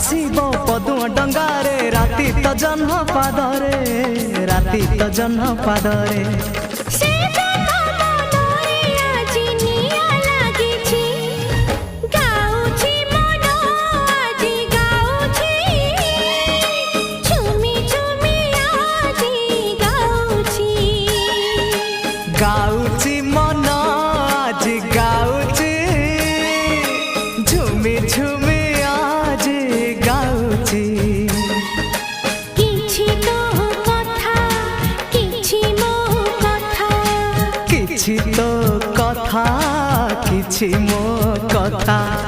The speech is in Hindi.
आसीबो पदुआ डंगारे राती तो जन्म पादरे राती तो जन्म पादरे गाउची मन आज गाउची झुमी झुमी आज गाउची किछि तो कथा किछि मो कथा किछि तो कथा किछि मो कथा।